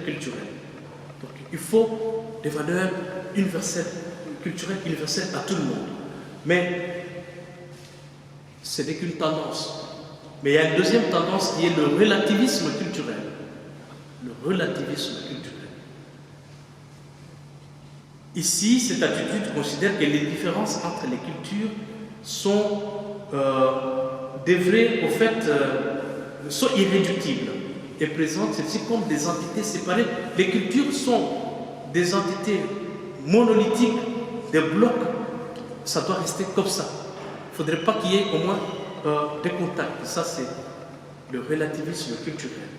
culturelles. Donc il faut des valeurs universelles, culturelles universelles à tout le monde. Mais ce n'est qu'une tendance. Mais il y a une deuxième tendance qui est le relativisme culturel. Le relativisme culturel. Ici, cette attitude considère que les différences entre les cultures sont sont irréductibles et présentent celles-ci comme des entités séparées. Les cultures sont des entités monolithiques, des blocs. Ça doit rester comme ça. Il ne faudrait pas qu'il y ait au moins des contacts. Ça, c'est le relativisme culturel.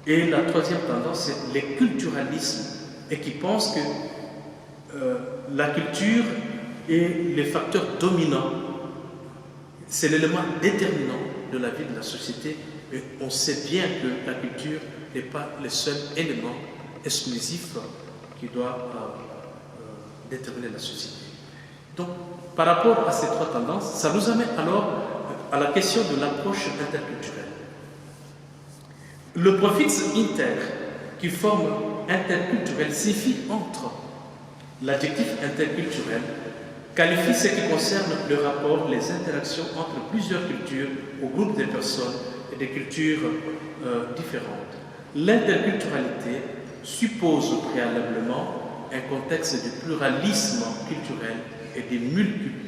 Et la troisième tendance, c'est les culturalismes, et qui pensent que la culture est le facteur dominant, c'est l'élément déterminant de la vie de la société. Et on sait bien que la culture n'est pas le seul élément exclusif qui doit déterminer la société. Donc, par rapport à ces trois tendances, ça nous amène alors à la question de l'approche interculturelle. Le préfixe inter, qui forme interculturel, signifie entre. L'adjectif interculturel qualifie ce qui concerne le rapport, les interactions entre plusieurs cultures ou groupes de personnes et de cultures différentes. L'interculturalité suppose préalablement un contexte de pluralisme culturel et de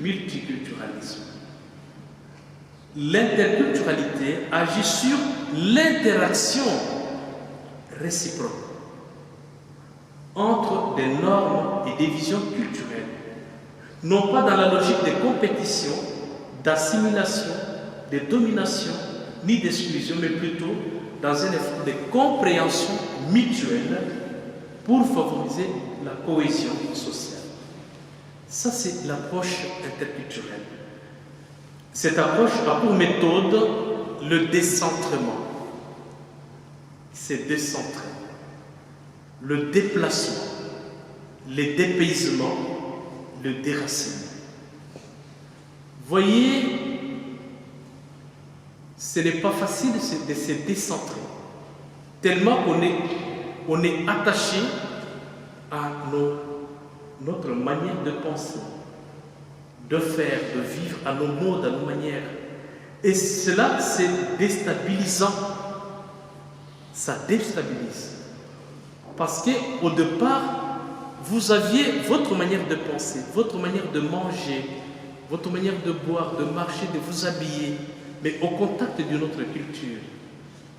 multiculturalisme. L'interculturalité agit sur l'interaction réciproque entre des normes et des visions culturelles, non pas dans la logique de compétition, d'assimilation, de domination, ni d'exclusion, mais plutôt dans un effort de compréhension mutuelle pour favoriser la cohésion sociale. Ça, c'est l'approche interculturelle. Cette approche a pour méthode le décentrement. C'est décentré. Le déplacement, le dépaysement, le déracinement. Voyez, ce n'est pas facile de se décentrer, tellement on est attaché à notre manière de penser, de faire, de vivre, à nos modes, à nos manières. Et cela, c'est déstabilisant. Ça déstabilise. Parce qu'au départ, vous aviez votre manière de penser, votre manière de manger, votre manière de boire, de marcher, de vous habiller, mais au contact d'une autre culture.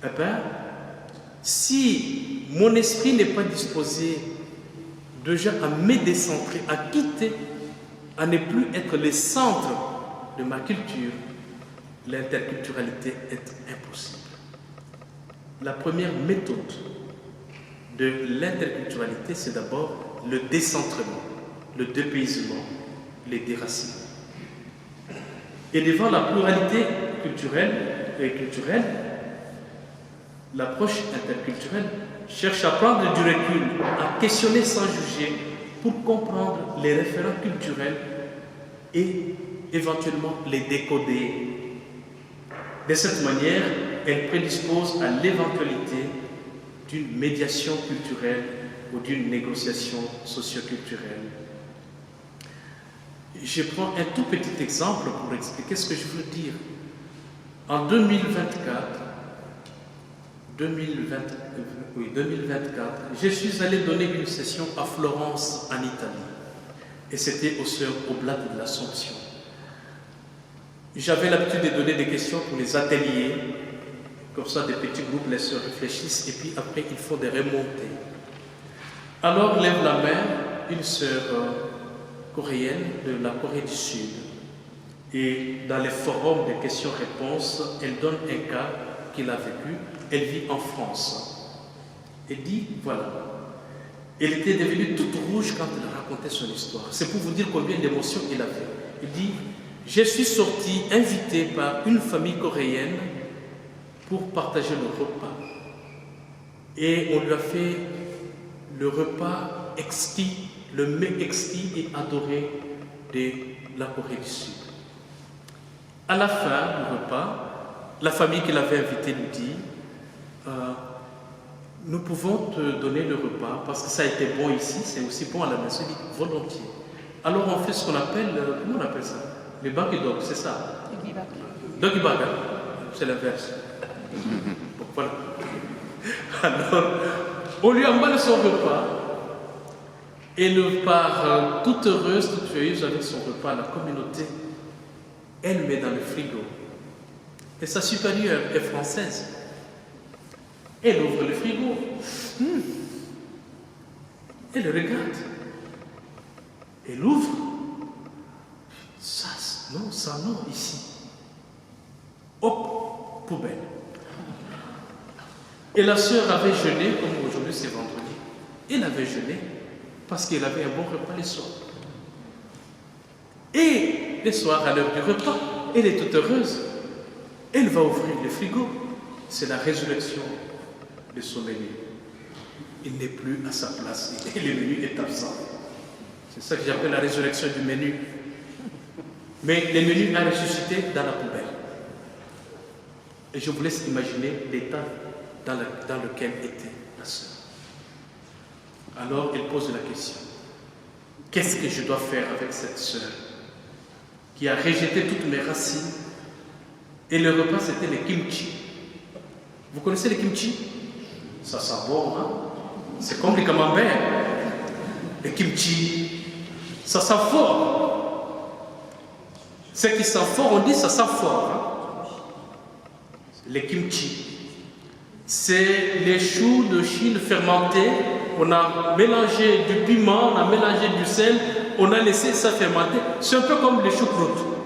Eh bien, si mon esprit n'est pas disposé déjà à me décentrer, à quitter, à ne plus être le centre de ma culture, l'interculturalité est impossible. La première méthode de l'interculturalité, c'est d'abord le décentrement, le dépaysement, le déracinement. Et devant la pluralité culturelle et culturelle, l'approche interculturelle cherche à prendre du recul, à questionner sans juger, pour comprendre les référents culturels et éventuellement les décoder. De cette manière, elle prédispose à l'éventualité d'une médiation culturelle ou d'une négociation socioculturelle. Je prends un tout petit exemple pour expliquer ce que je veux dire. En 2024, je suis allé donner une session à Florence, en Italie. Et c'était aux Sœurs Oblates de l'Assomption. J'avais l'habitude de donner des questions pour les ateliers. Comme ça, des petits groupes, les sœurs réfléchissent et puis après, ils font des remontées. Alors, lève la main une sœur coréenne de la Corée du Sud. Et dans les forums de questions-réponses, elle donne un cas qu'il a vécu. Elle vit en France. Elle dit, voilà, elle était devenue toute rouge quand elle racontait son histoire. C'est pour vous dire combien d'émotions il avait. Il dit, je suis sorti invité par une famille coréenne pour partager le repas. Et on lui a fait le repas exquis, le mets exquis et adoré de la Corée du Sud. À la fin du repas, la famille qui l'avait invité lui dit nous pouvons te donner le repas parce que ça a été bon ici, c'est aussi bon à la maison, il dit volontiers. Alors on fait ce qu'on appelle, comment on appelle ça? Les baki dog, c'est ça? Doggy bag, hein? C'est l'inverse. Bon, voilà. Alors, on lui emballe son repas et elle part toute heureuse, toute joyeuse avec son repas. La communauté, elle met dans le frigo. Et sa supérieure est française. Elle ouvre le frigo. Elle regarde. Elle ouvre. Ça non, ici. Hop, poubelle. Et la sœur avait jeûné, comme aujourd'hui c'est vendredi. Elle avait jeûné parce qu'elle avait un bon repas le soir. Et le soir, à l'heure du repas, elle est toute heureuse. Elle va ouvrir le frigo. C'est la résurrection de son menu. Il n'est plus à sa place et le menu est absent. C'est ça que j'appelle la résurrection du menu. Mais le menu a ressuscité dans la poubelle. Et je vous laisse imaginer l'état dans lequel était la sœur. Alors elle pose la question. Qu'est-ce que je dois faire avec cette sœur qui a rejeté toutes mes racines? Et le repas, c'était le kimchi. Vous connaissez le kimchi? Ça sent bon, hein? C'est comme les camemberts. Le kimchi, ça sent fort. Ce qui sent fort, on dit ça sent fort. Hein? Le kimchi, c'est les choux de Chine fermentés. On a mélangé du piment, on a mélangé du sel, on a laissé ça fermenter. C'est un peu comme les choucroutes.